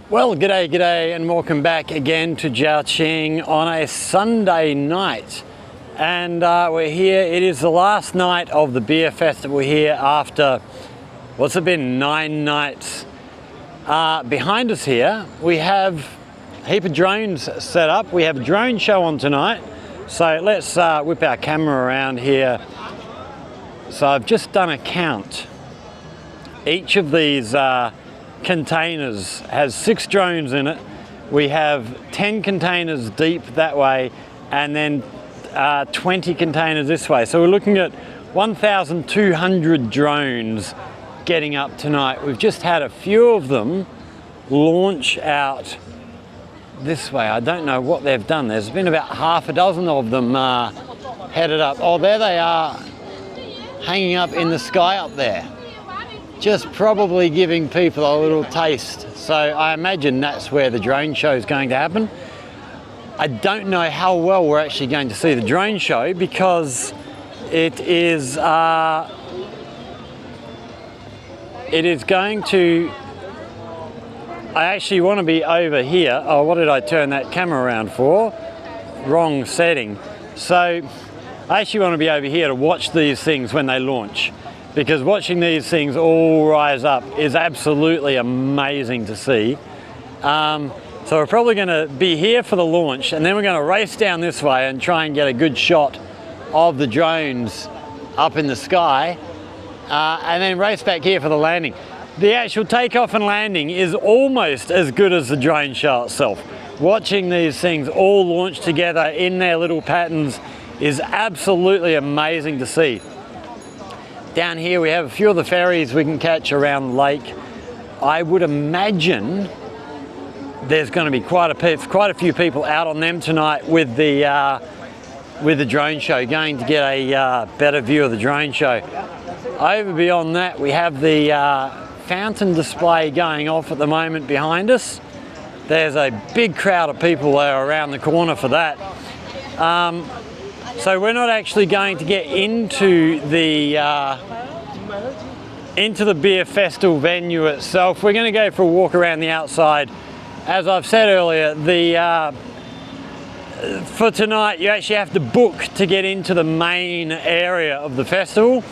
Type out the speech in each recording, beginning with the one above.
Well, g'day, and welcome back again to Zhaoqing on a Sunday night. And we're here, it is the last night of the beer festival here after, what's it been, 9 nights. Behind us here, we have a heap of drones set up. We have a drone show on tonight. So let's whip our camera around here. So I've just done a count. Each of these containers has 6 drones in it. We have 10 containers deep that way and then 20 containers this way. So we're looking at 1,200 drones getting up tonight. We've just had a few of them launch out this way. I don't know what they've done. There's been about half a dozen of them headed up. Oh, there they are, hanging up in the sky up there. Just probably giving people a little taste. So I imagine that's where the drone show is going to happen. I don't know how well we're actually going to see the drone show because it is going to, I actually want to be over here. Oh, what did I turn that camera around for? Wrong setting. So I actually want to be over here to watch these things when they launch, because watching these things all rise up is absolutely amazing to see. So we're probably going to be here for the launch, and then we're going to race down this way and try and get a good shot of the drones up in the sky, and then race back here for the landing. The actual takeoff and landing is almost as good as the drone show itself. Watching these things all launch together in their little patterns is absolutely amazing to see. Down here we have a few of the ferries we can catch around the lake. I would imagine there's going to be quite a few people out on them tonight with the drone show, going to get a better view of the drone show. Over beyond that we have the fountain display going off at the moment behind us. There's a big crowd of people there around the corner for that. So we're not actually going to get into the beer festival venue itself. We're going to go for a walk around the outside. As I've said earlier, for tonight you actually have to book to get into the main area of the festival,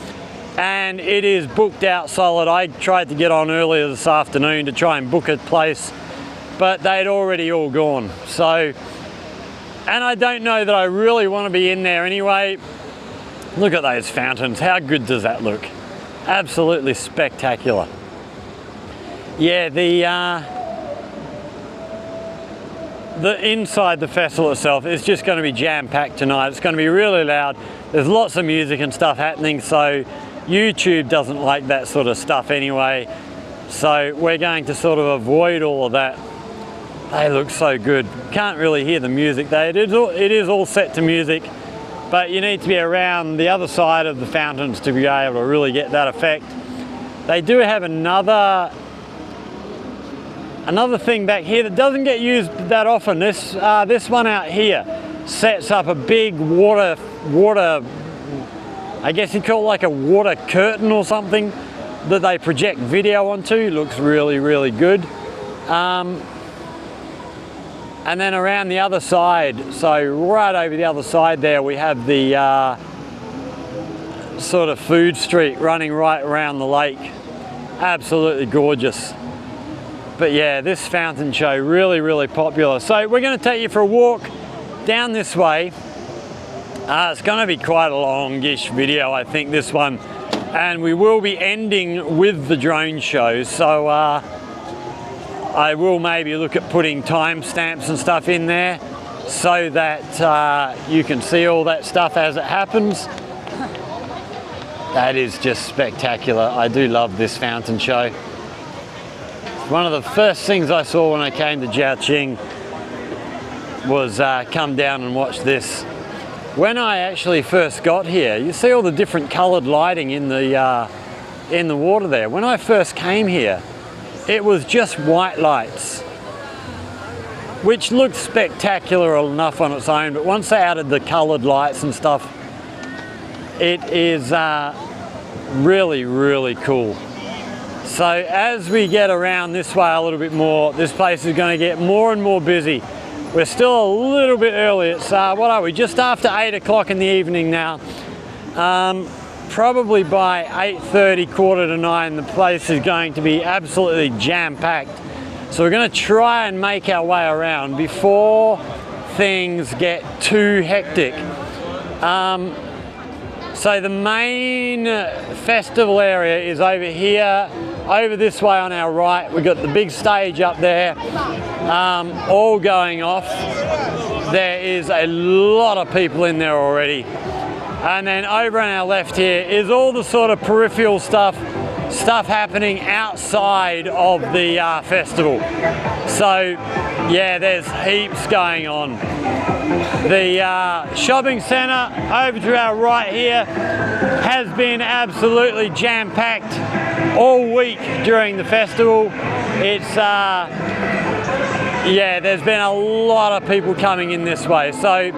and it is booked out solid. I tried to get on earlier this afternoon to try and book a place, but they'd already all gone. So, and I don't know that I really want to be in there anyway. Look at those fountains. How good does that look? Absolutely spectacular. Yeah, the inside the festival itself is just going to be jam-packed tonight. It's going to be really loud. There's lots of music and stuff happening, so YouTube doesn't like that sort of stuff anyway. So we're going to sort of avoid all of that. They look so good. Can't really hear the music though. It is all set to music, but you need to be around the other side of the fountains to be able to really get that effect. They do have another thing back here that doesn't get used that often. This one out here sets up a big water, I guess you'd call it like a water curtain or something that they project video onto. Looks really, really good. And then around the other side, so right over the other side there, we have the sort of food street running right around the lake. Absolutely gorgeous. But yeah, this fountain show, really, really popular. So we're going to take you for a walk down this way. It's going to be quite a longish video, I think, this one. And we will be ending with the drone show. So I will maybe look at putting timestamps and stuff in there so that you can see all that stuff as it happens. That is just spectacular. I do love this fountain show. One of the first things I saw when I came to Zhaoqing was come down and watch this. When I actually first got here, you see all the different coloured lighting in the water there. When I first came here, it was just white lights, which looked spectacular enough on its own, but once they added the coloured lights and stuff, it is really, really cool. So as we get around this way a little bit more, this place is going to get more and more busy. We're still a little bit early. It's, what are we, just after 8 o'clock in the evening now. Probably by 8:30, quarter to 9, the place is going to be absolutely jam-packed. So we're going to try and make our way around before things get too hectic. So the main festival area is over here, over this way on our right. We've got the big stage up there, all going off. There is a lot of people in there already. And then over on our left here is all the sort of peripheral stuff happening outside of the festival. So yeah, there's heaps going on. The shopping centre over to our right here has been absolutely jam-packed all week during the festival. It's yeah, there's been a lot of people coming in this way. So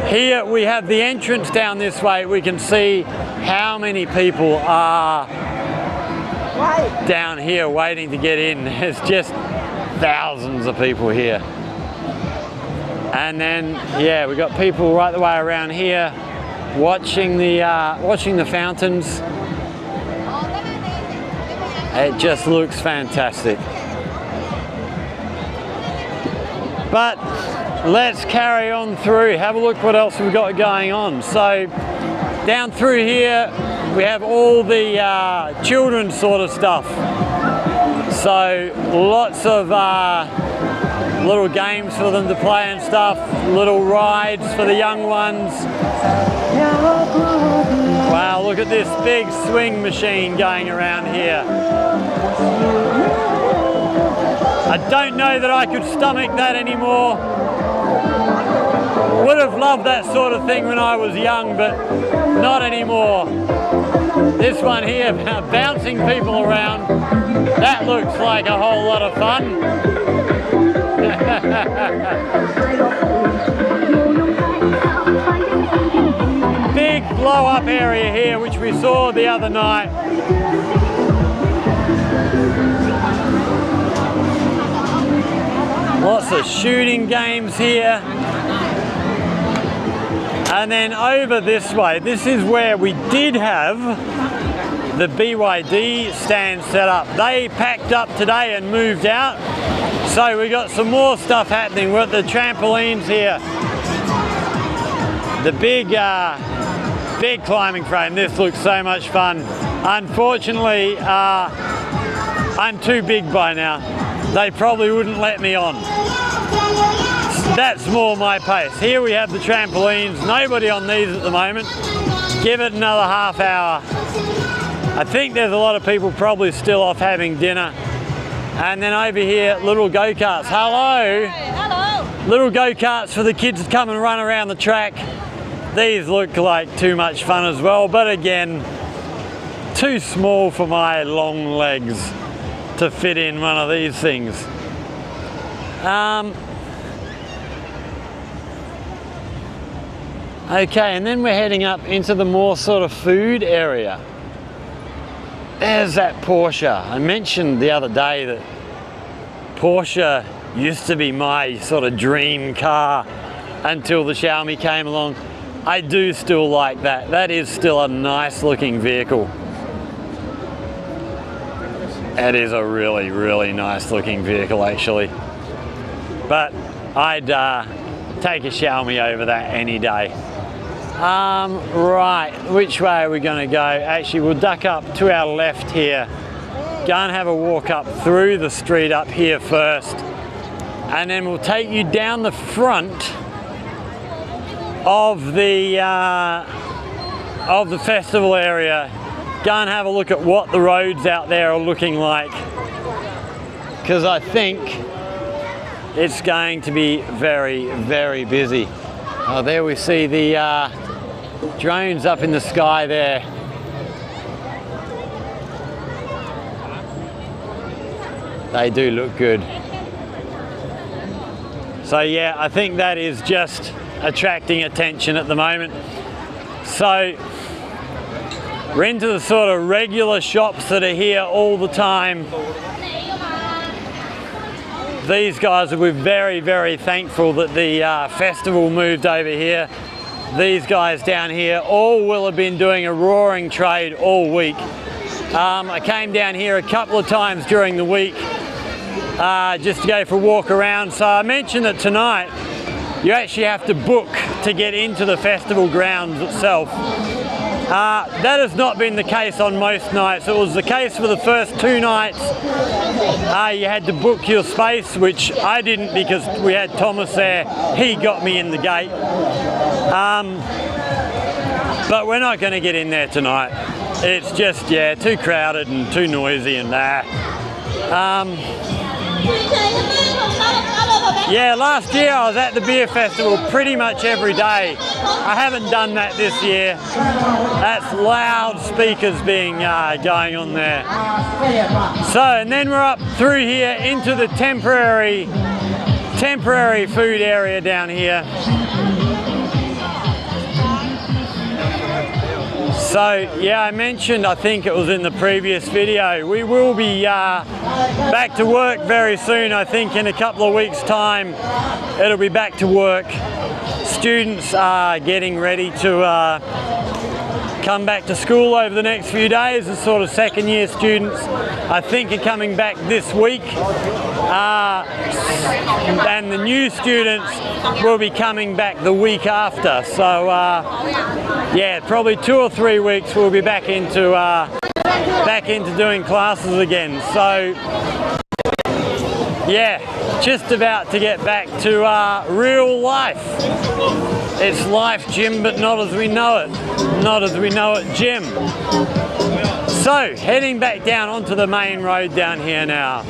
here we have the entrance down this way. We can see how many people are down here waiting to get in. There's just thousands of people here. And then, yeah, we've got people right the way around here watching the fountains. It just looks fantastic. But let's carry on through, have a look what else we've got going on. So down through here we have all the children's sort of stuff. So lots of little games for them to play and stuff, little rides for the young ones. Wow, look at this big swing machine going around here. I don't know that I could stomach that anymore. Would have loved that sort of thing when I was young, but not anymore. This one here, bouncing people around, that looks like a whole lot of fun. Big blow-up area here, which we saw the other night. Lots of shooting games here. And then over this way, this is where we did have the BYD stand set up. They packed up today and moved out. So we got some more stuff happening. We're at the trampolines here. The big climbing frame. This looks so much fun. Unfortunately, I'm too big by now. They probably wouldn't let me on. That's more my pace. Here we have the trampolines. Nobody on these at the moment. Give it another half hour. I think there's a lot of people probably still off having dinner. And then over here, little go-karts. Hello. Hello. Little go-karts for the kids to come and run around the track. These look like too much fun as well, but again, too small for my long legs to fit in one of these things. Okay, and then we're heading up into the more sort of food area. There's that Porsche. I mentioned the other day that Porsche used to be my sort of dream car until the Xiaomi came along. I do still like that. That is still a nice looking vehicle. It is a really, really nice looking vehicle actually. But I'd take a Xiaomi over that any day. Right, which way are we going to go? Actually, we'll duck up to our left here. Go and have a walk up through the street up here first. And then we'll take you down the front of the festival area. Go and have a look at what the roads out there are looking like. Because I think it's going to be very, very busy. Oh, there we see the drones up in the sky there. They do look good. So yeah, I think that is just attracting attention at the moment. So We're into the sort of regular shops that are here all the time. These guys will be very, very thankful that the festival moved over here. These guys down here all will have been doing a roaring trade all week. I came down here a couple of times during the week just to go for a walk around. So I mentioned that tonight you actually have to book to get into the festival grounds itself. That has not been the case on most nights. It was the case for the first 2 nights. You had to book your space, which I didn't because we had Thomas there. He got me in the gate. But we're not going to get in there tonight. It's just, yeah, too crowded and too noisy and that. Yeah, last year I was at the beer festival pretty much every day. I haven't done that this year. That's loud speakers being going on there. So, and then we're up through here into the temporary food area down here. So yeah, I mentioned, I think it was in the previous video, we will be back to work very soon. I think in a couple of weeks' time it'll be back to work. Students are getting ready to come back to school over the next few days. The sort of second year students I think are coming back this week. And the new students will be coming back the week after. So yeah, probably 2 or 3 weeks we'll be back into doing classes again. So yeah, just about to get back to real life. It's life, Jim, but not as we know it. Not as we know it, Jim. So, heading back down onto the main road down here now.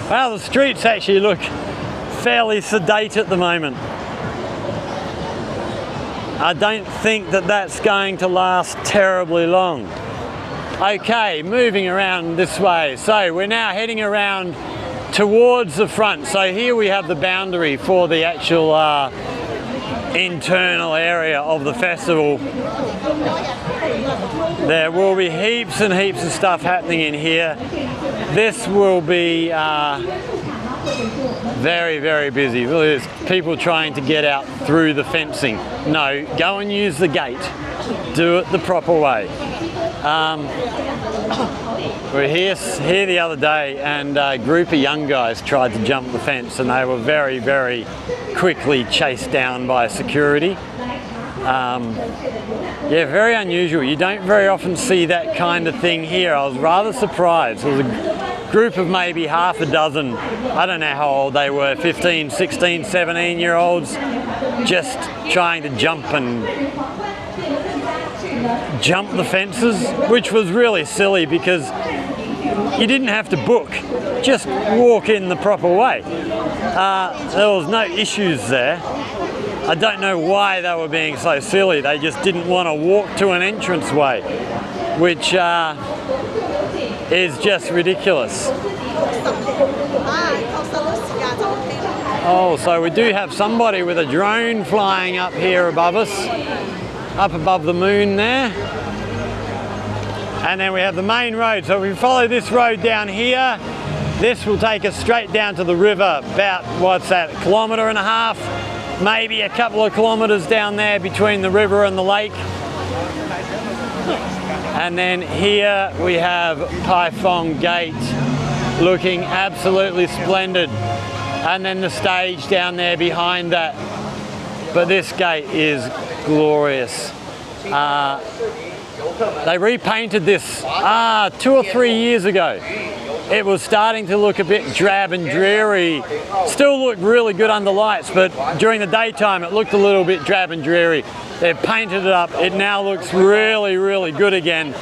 Well, the streets actually look fairly sedate at the moment. I don't think that that's going to last terribly long. Okay, moving around this way. So we're now heading around towards the front. So here we have the boundary for the actual internal area of the festival. There will be heaps and heaps of stuff happening in here. This will be very, very busy. There's people trying to get out through the fencing. No, go and use the gate. Do it the proper way. We were here the other day and a group of young guys tried to jump the fence and they were very, very quickly chased down by security. Yeah, very unusual. You don't very often see that kind of thing here. I was rather surprised. There was a group of maybe half a dozen, I don't know how old they were, 15, 16, 17-year-olds, just trying to jump the fences, which was really silly because you didn't have to book, just walk in the proper way. There was no issues there. I don't know why they were being so silly. They just didn't want to walk to an entranceway, which is just ridiculous. Oh, so we do have somebody with a drone flying up here above us, up above the moon there. And then we have the main road. So if we follow this road down here, this will take us straight down to the river, about, what's that, 1.5 kilometres, maybe a couple of kilometres down there between the river and the lake. And then here we have Paifong Gate, looking absolutely splendid. And then the stage down there behind that. But this gate is glorious. They repainted this 2 or 3 years ago. It was starting to look a bit drab and dreary. Still looked really good under lights, but during the daytime it looked a little bit drab and dreary. They've painted it up. It now looks really, really good again,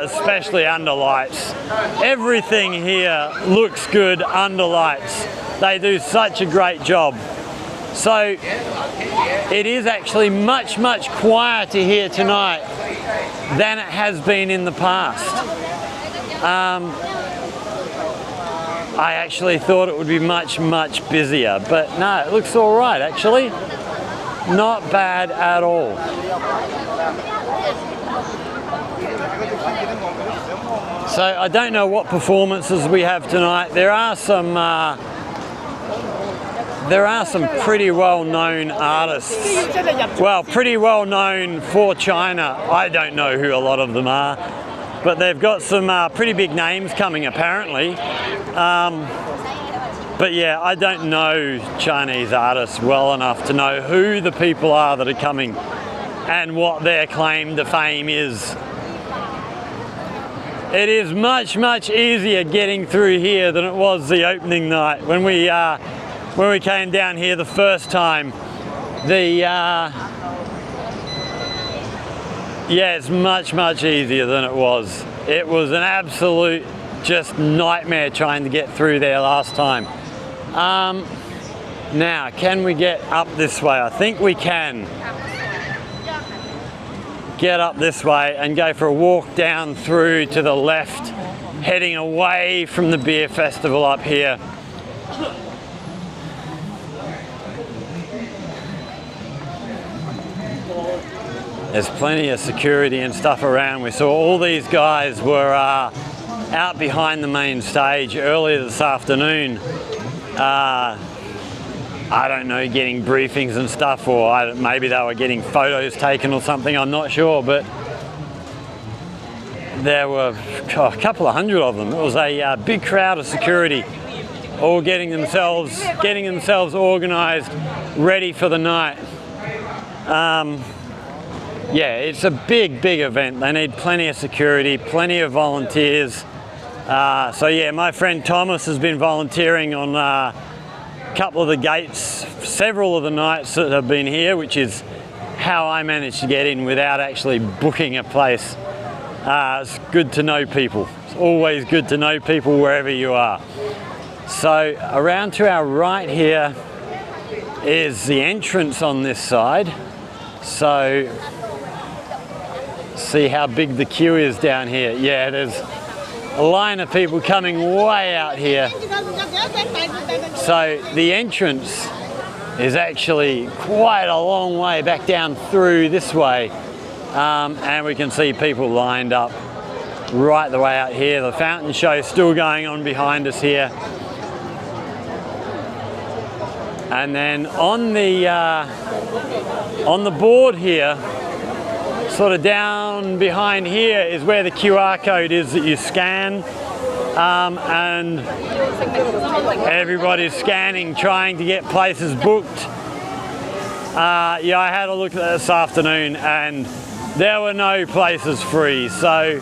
especially under lights. Everything here looks good under lights. They do such a great job. So it is actually much, much quieter here tonight than it has been in the past. I actually thought it would be much busier, but no, it looks all right actually. Not bad at all. So I don't know what performances we have tonight. There are some pretty well-known artists. Well, pretty well-known for China. I don't know who a lot of them are, but they've got some pretty big names coming apparently. But yeah, I don't know Chinese artists well enough to know who the people are that are coming and what their claim to fame is. It is much easier getting through here than it was the opening night when we came down here the first time. Yeah, it's much easier than it was. It was an absolute just nightmare trying to get through there last time. Now, can we get up this way? I think we can get up this way and go for a walk down through to the left, heading away from the beer festival up here. There's plenty of security and stuff around. We saw all these guys were out behind the main stage earlier this afternoon. I don't know, getting briefings and stuff, or maybe they were getting photos taken or something, I'm not sure, but there were a couple of hundred of them. It was a big crowd of security, all getting themselves organised, ready for the night. Yeah, it's a big event. They need plenty of security, plenty of volunteers. So yeah, my friend Thomas has been volunteering on a couple of the gates, several of the nights that have been here, which is how I managed to get in without actually booking a place. It's good to know people. It's always good to know people wherever you are. So around to our right here is the entrance on this side. So see how big the queue is down here. Yeah, there's a line of people coming way out here. So the entrance is actually quite a long way back down through this way. And we can see people lined up right the way out here. The fountain show is still going on behind us here. And then on the board here, sort of down behind here, is where the QR code is that you scan, and everybody's scanning, trying to get places booked. Yeah, I had a look at that this afternoon and there were no places free, so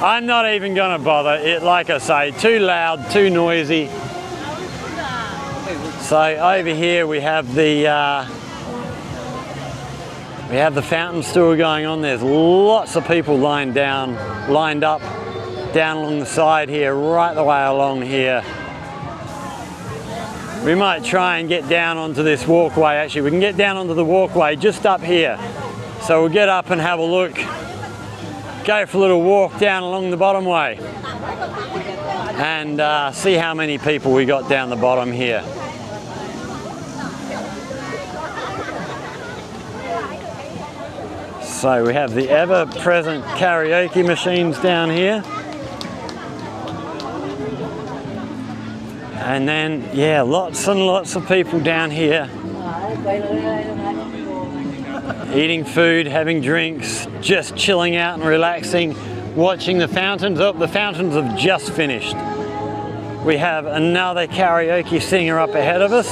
I'm not even going to bother. It, like I say, too loud, too noisy. So over here we have the fountain still going on. There's lots of people lined up down along the side here, right the way along here. We might try and get down onto this walkway. Actually, we can get down onto the walkway just up here. So we'll get up and have a look, go for a little walk down along the bottom way, and see how many people we got down the bottom here. So we have the ever-present karaoke machines down here. And then, yeah, lots and lots of people down here eating food, having drinks, just chilling out and relaxing, watching the fountains. Oh, the fountains have just finished. We have another karaoke singer up ahead of us.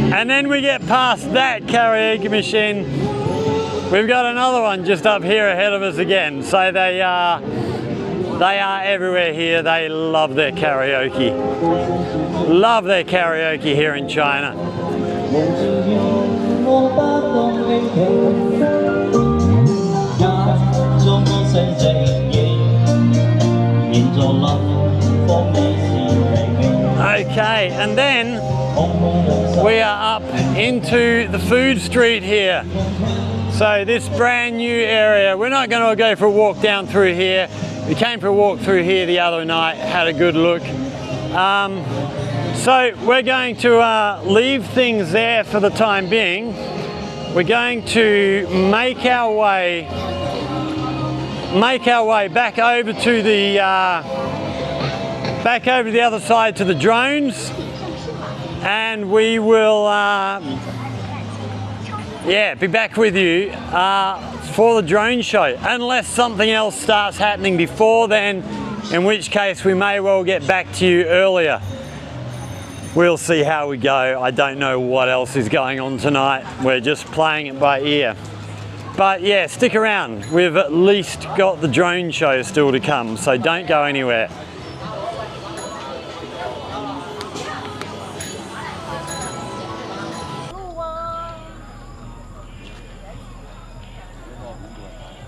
And then we get past that karaoke machine, we've got another one just up here ahead of us again. So they are everywhere here. They love their karaoke. Love their karaoke here in China. 我不懂永平，也將我成直認，現在諗放你是離別。 Okay, and then we are up into the food street here. So this brand new area, we're not going to go for a walk down through here. We came for a walk through here the other night, had a good look. So we're going to leave things there for the time being. We're going to make our way back over to the other side to the drones, and we will be back with you for the drone show, unless something else starts happening before then, in which case we may well get back to you earlier. We'll see how we go. I don't know what else is going on tonight. We're just playing it by ear. But yeah, stick around. We've at least got the drone show still to come, so don't go anywhere.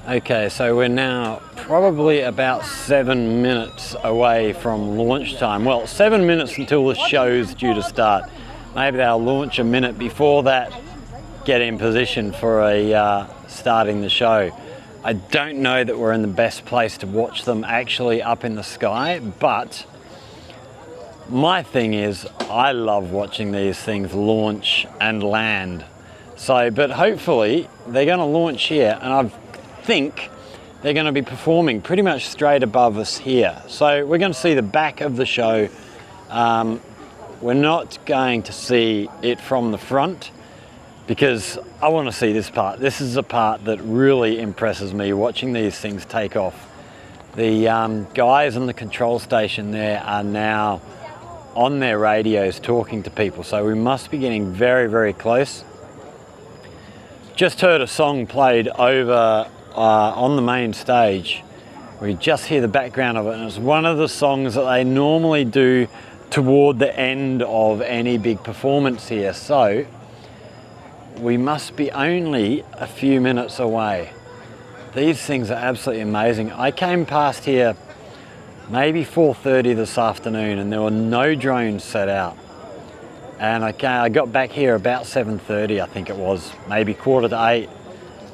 Okay, so we're now probably about 7 minutes away from launch time. Well, 7 minutes until the show's due to start. Maybe they'll launch a minute before that, get in position for starting the show. I don't know that we're in the best place to watch them actually up in the sky, but my thing is I love watching these things launch and land. So, but hopefully they're going to launch here, and I think they're going to be performing pretty much straight above us here. So we're going to see the back of the show. We're not going to see it from the front because I want to see this part. This is a part that really impresses me, watching these things take off. The guys on the control station there are now on their radios talking to people, so we must be getting very, very close. Just heard a song played over on the main stage. We just hear the background of it, and it's one of the songs that they normally do toward the end of any big performance here. So we must be only a few minutes away. These things are absolutely amazing. I came past here maybe 4:30 this afternoon and there were no drones set out. And I got back here about 7:30, I think it was, maybe 7:45,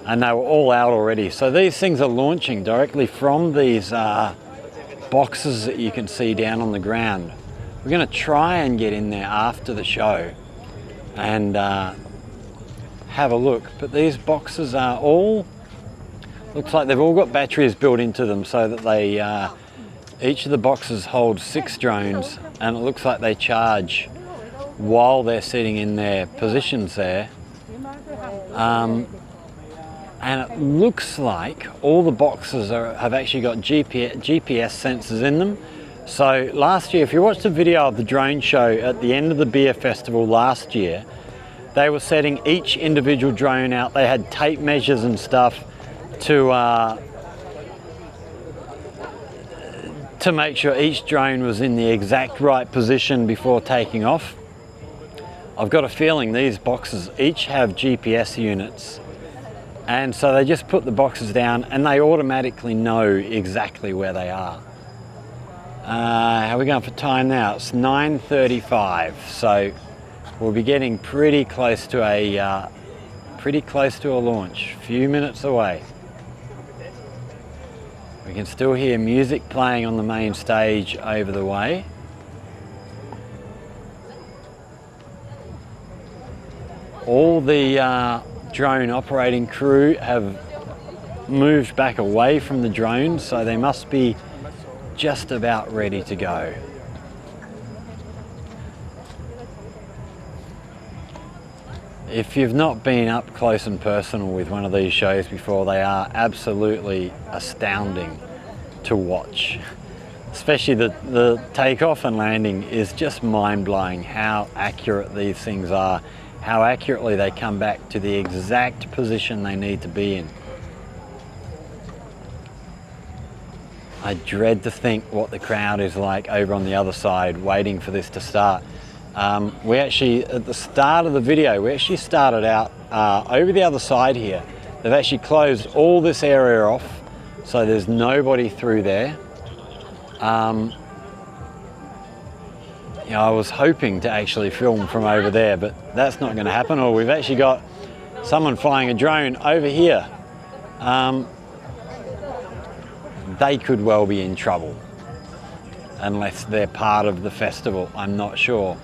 and they were all out already. So these things are launching directly from these boxes that you can see down on the ground. We're going to try and get in there after the show and have a look. But these boxes are all, looks like they've all got batteries built into them so that they, each of the boxes holds 6 drones, and it looks like they charge while they're sitting in their positions there. And it looks like all the boxes have actually got GPS sensors in them. So last year, if you watched the video of the drone show at the end of the beer festival last year, they were setting each individual drone out. They had tape measures and stuff to make sure each drone was in the exact right position before taking off. I've got a feeling these boxes each have GPS units, and so they just put the boxes down and they automatically know exactly where they are. How are we going for time now? It's 9:35, so we'll be getting pretty close to a launch. A few minutes away. We can still hear music playing on the main stage over the way. All the drone operating crew have moved back away from the drones, so they must be just about ready to go. If you've not been up close and personal with one of these shows before, they are absolutely astounding to watch. Especially the takeoff and landing is just mind-blowing how accurate these things are, how accurately they come back to the exact position they need to be in. I dread to think what the crowd is like over on the other side waiting for this to start. We actually, at the start of the video, we actually started out over the other side here. They've actually closed all this area off, so there's nobody through there. You know, I was hoping to actually film from over there, but that's not going to happen. Or we've actually got someone flying a drone over here. They could well be in trouble unless they're part of the festival. I'm not sure.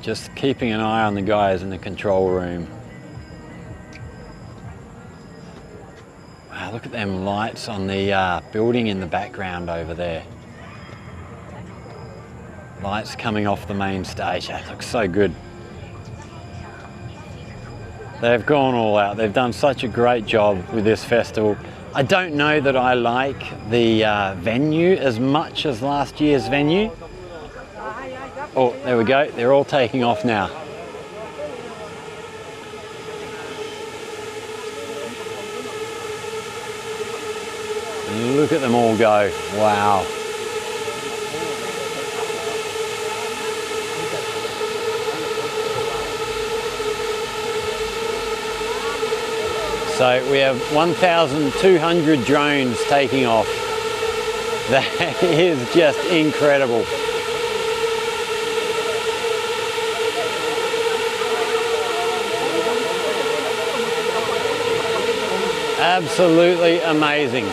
Just keeping an eye on the guys in the control room. Wow, look at them lights on the building in the background over there. Lights coming off the main stage. That looks so good. They've gone all out. They've done such a great job with this festival. I don't know that I like the venue as much as last year's venue. Oh, there we go. They're all taking off now. Look at them all go. Wow. So we have 1,200 drones taking off. That is just incredible. Absolutely amazing.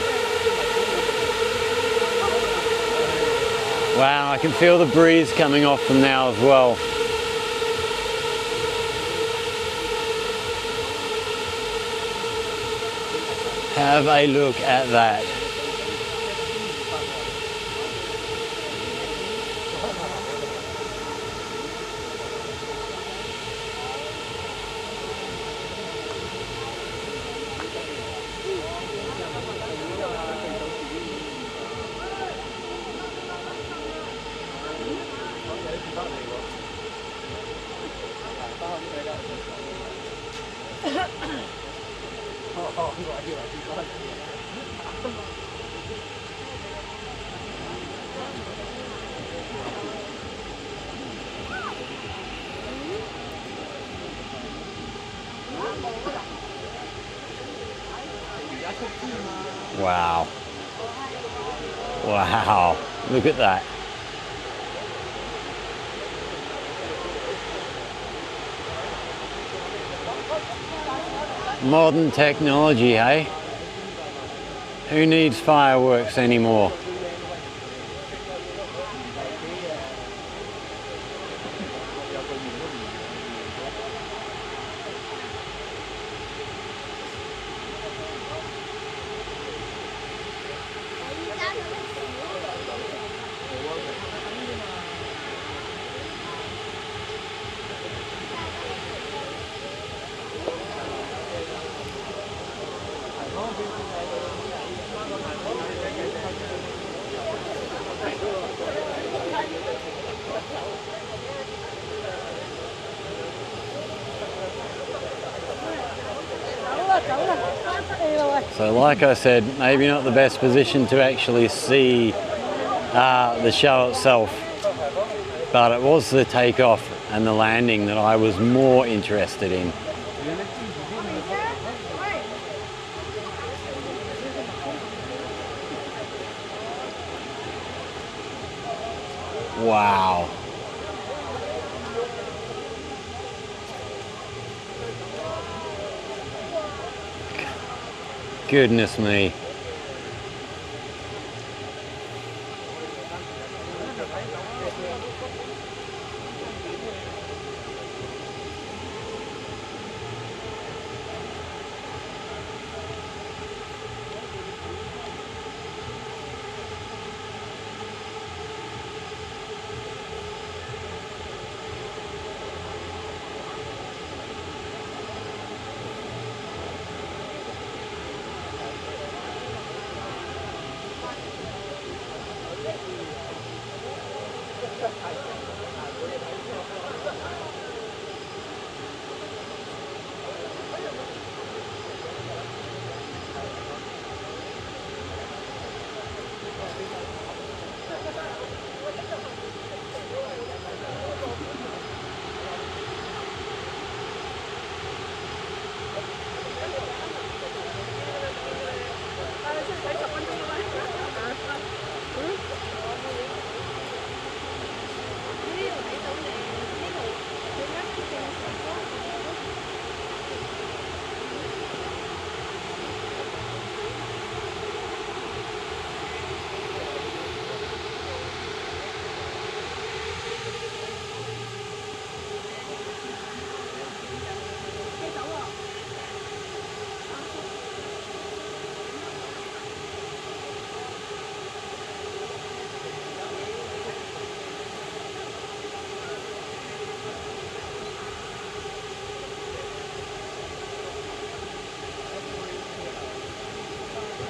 Wow, I can feel the breeze coming off them now as well. Have a look at that. Wow. Wow. Look at that. Modern technology, eh? Who needs fireworks anymore? So like I said, maybe not the best position to actually see the show itself, but it was the takeoff and the landing that I was more interested in. Wow. Goodness me.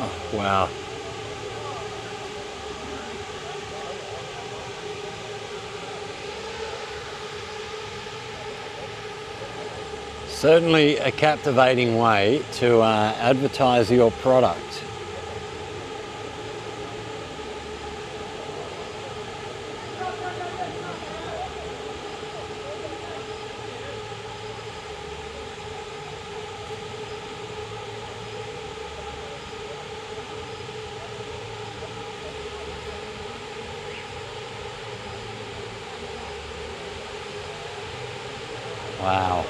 Oh, wow. Certainly a captivating way to advertise your product. Wow.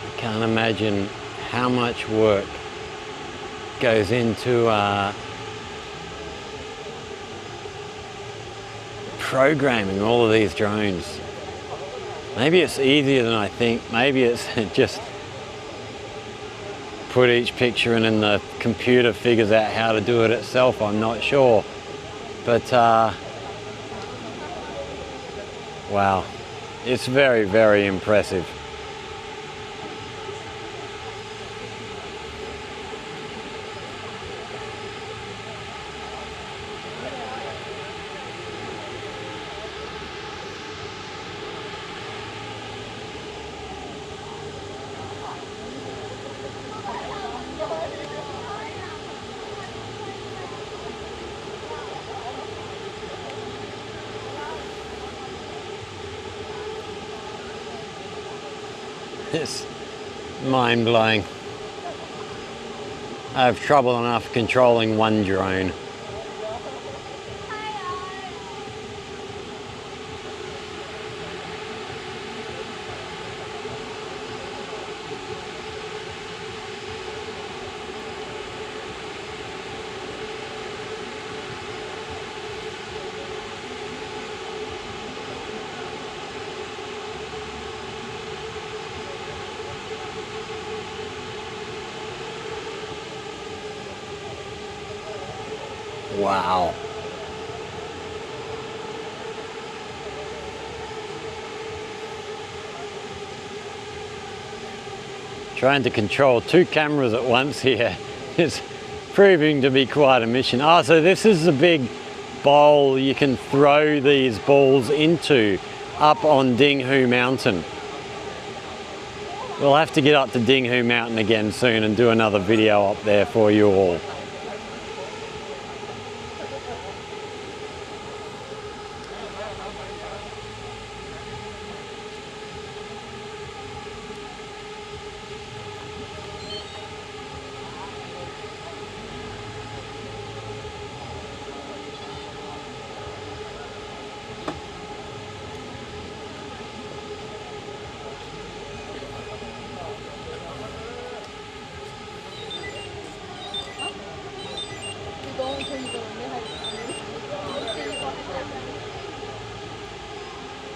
I can't imagine how much work goes into programming all of these drones. Maybe it's easier than I think. Maybe it's just put each picture in and the computer figures out how to do it itself. I'm not sure. But wow, it's very, very impressive. It's mind-blowing. I have trouble enough controlling one drone. Wow. Trying to control two cameras at once here is proving to be quite a mission. Oh, so this is the big bowl you can throw these balls into up on Dinghu Mountain. We'll have to get up to Dinghu Mountain again soon and do another video up there for you all.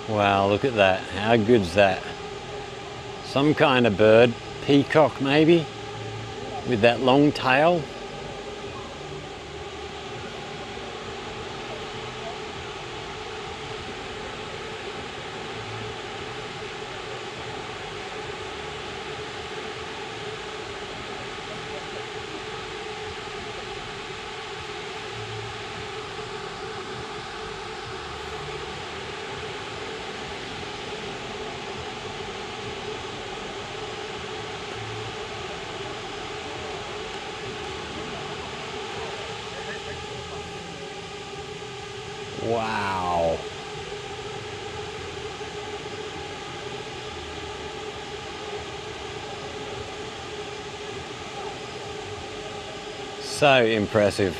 Wow, look at that. How good's that? Some kind of bird, peacock maybe, with that long tail. Wow. So impressive.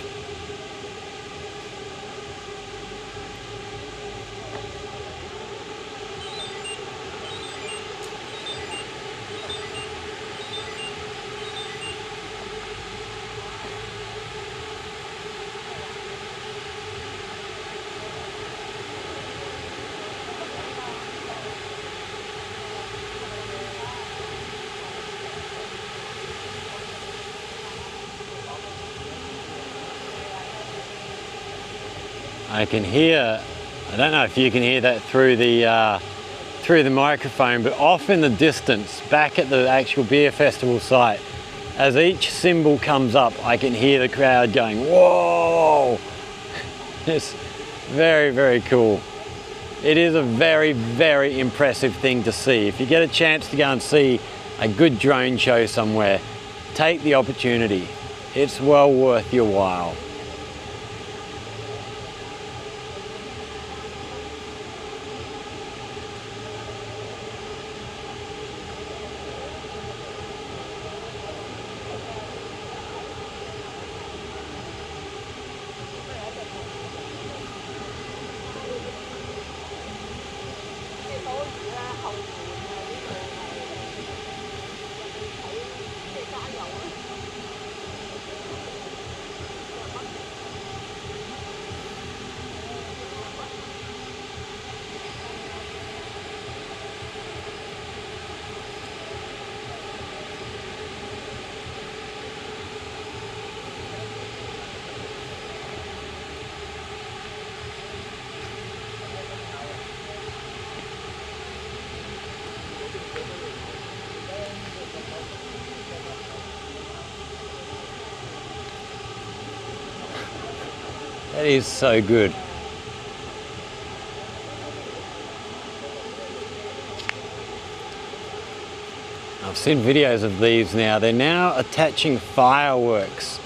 I can hear, I don't know if you can hear that through the microphone, but off in the distance, back at the actual beer festival site, as each cymbal comes up, I can hear the crowd going, whoa! It's very, very cool. It is a very, very impressive thing to see. If you get a chance to go and see a good drone show somewhere, take the opportunity. It's well worth your while. That is so good. I've seen videos of these now. They're now attaching fireworks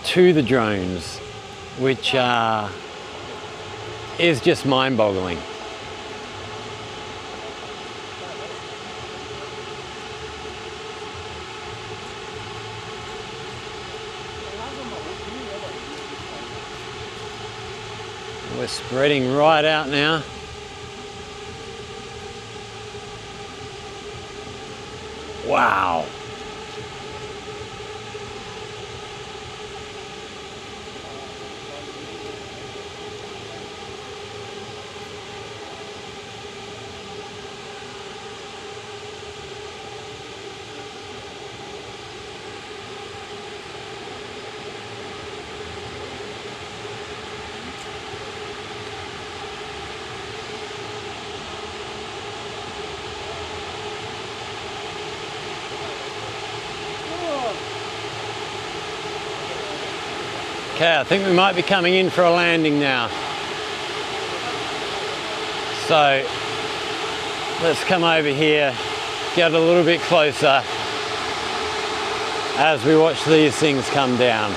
to the drones, which is just mind-boggling. We're spreading right out now. Wow. Okay, I think we might be coming in for a landing now. So let's come over here, get a little bit closer as we watch these things come down.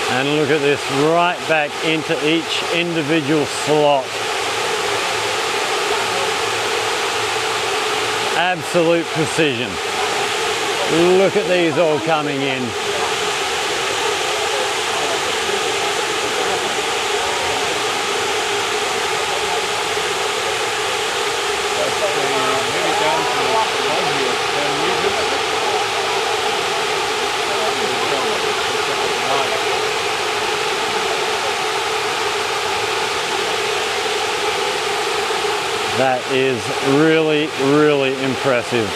And look at this, right back into each individual slot. Absolute precision. Look at these all coming in. That is really, really impressive.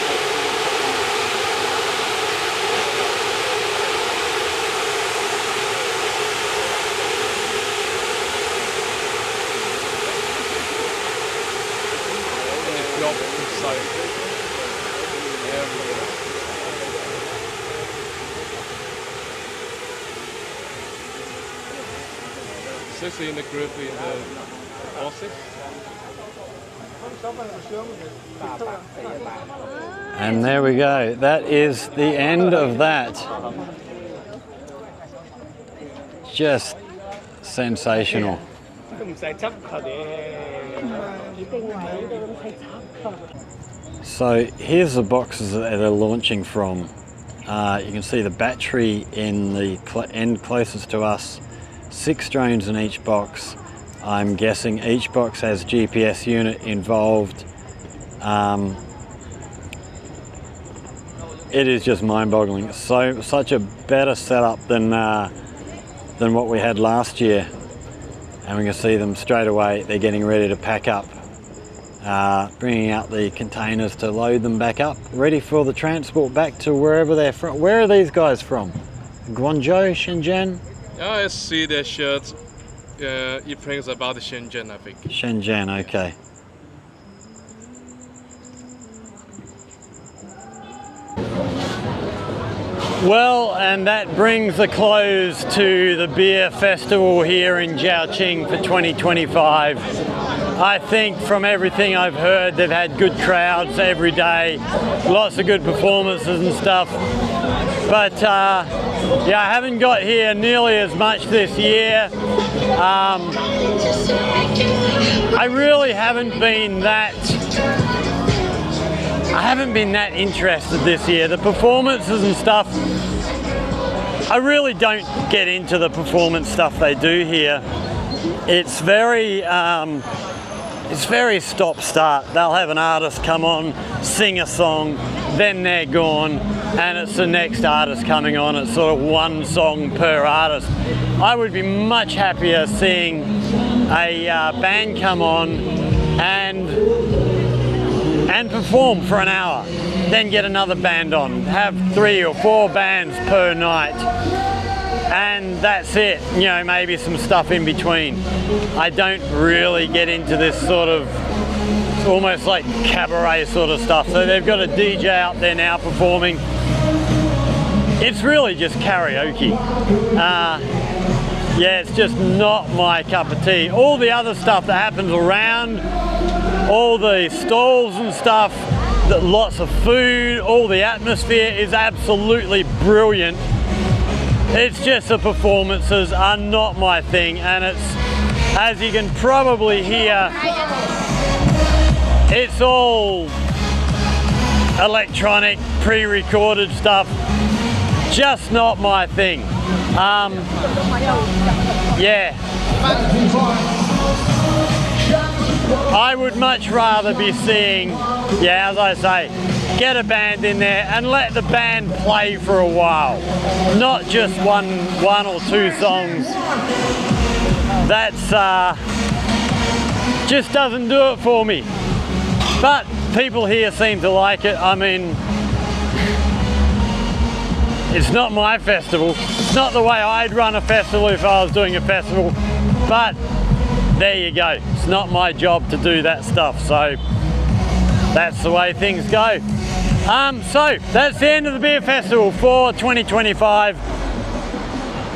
Especially in the group in the Aussie. And there we go. That is the end of that. Just sensational. So here's the boxes that they're launching from. You can see the battery in the end closest to us. 6 drones in each box. I'm guessing each box has GPS unit involved. It is just mind-boggling. Such a better setup than than what we had last year. And we can see them straight away, they're getting ready to pack up, bringing out the containers to load them back up, ready for the transport back to wherever they're from. Where are these guys from? Guangzhou, Shenzhen? I see their shirts. It brings about Shenzhen, I think. Shenzhen, okay. Well, and that brings a close to the beer festival here in Zhaoqing for 2025. I think from everything I've heard, they've had good crowds every day, lots of good performances and stuff. But yeah, I haven't got here nearly as much this year. I really haven't been that interested this year. The performances and stuff, I really don't get into the performance stuff they do here. It's very stop-start. They'll have an artist come on, sing a song, then they're gone, and it's the next artist coming on. It's sort of one song per artist. I would be much happier seeing a band come on and perform for an hour, then get another band on, have 3 or 4 bands per night, and that's it. You know, maybe some stuff in between. I don't really get into this sort of, it's almost like cabaret sort of stuff. So they've got a DJ out there now performing. It's really just karaoke. Yeah, it's just not my cup of tea. All the other stuff that happens around, all the stalls and stuff, lots of food, all the atmosphere is absolutely brilliant. It's just the performances are not my thing, and it's, as you can probably hear, it's all electronic, pre-recorded stuff, just not my thing. Yeah. I would much rather be seeing, yeah, as I say, get a band in there and let the band play for a while, not just one or 2 songs. That's just doesn't do it for me. But people here seem to like it. I mean, it's not my festival. It's not the way I'd run a festival if I was doing a festival, but there you go. It's not my job to do that stuff, so that's the way things go. So that's the end of the beer festival for 2025.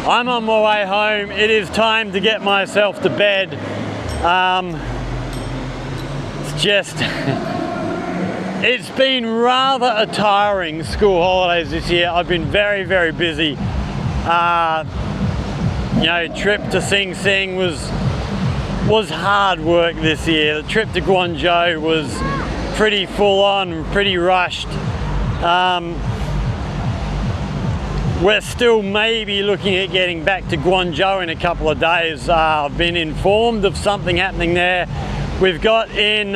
I'm on my way home. It is time to get myself to bed. It's just, it's been rather a tiring school holidays this year. I've been very, very busy. You know, trip to Sing Sing was hard work this year. The trip to Guangzhou was pretty full on, pretty rushed. We're still maybe looking at getting back to Guangzhou in a couple of days. I've been informed of something happening there. We've got in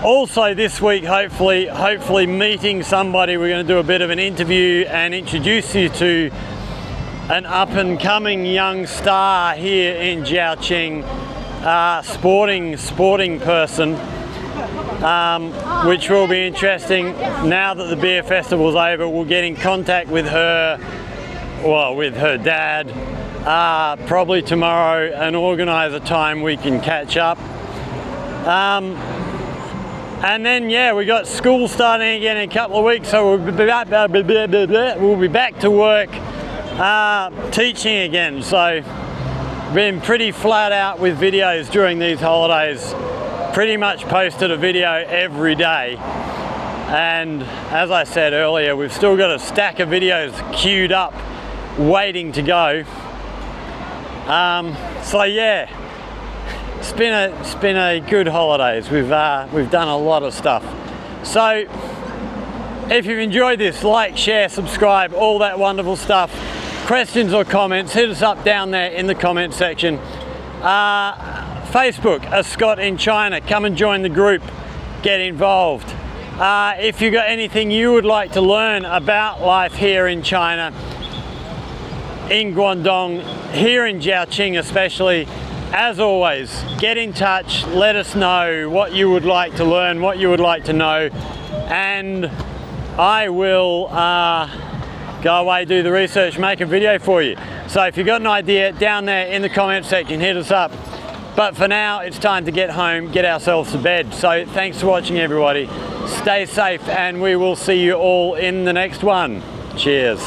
also this week, hopefully meeting somebody. We're going to do a bit of an interview and introduce you to an up-and-coming young star here in Zhaoqing, sporting person, which will be interesting. Now that the beer festival's over, we'll get in contact with her, well, with her dad, probably tomorrow, and organise a time we can catch up. And then, yeah, we got school starting again in a couple of weeks, so we'll be back to work. Teaching again, so been pretty flat out with videos during these holidays. Pretty much posted a video every day, and as I said earlier, we've still got a stack of videos queued up waiting to go. So yeah, it's been a good holidays. We've done a lot of stuff. So if you've enjoyed this, like, share, subscribe, all that wonderful stuff. Questions or comments, hit us up down there in the comment section. Facebook, A Scot in China. Come and join the group, get involved. If you've got anything you would like to learn about life here in China, in Guangdong, here in Zhaoqing especially. As always, get in touch, let us know what you would like to learn, what you would like to know, and I will go away, do the research, make a video for you. So if you've got an idea, down there in the comment section, hit us up. But for now, it's time to get home, get ourselves to bed. So thanks for watching, everybody. Stay safe, and we will see you all in the next one. Cheers.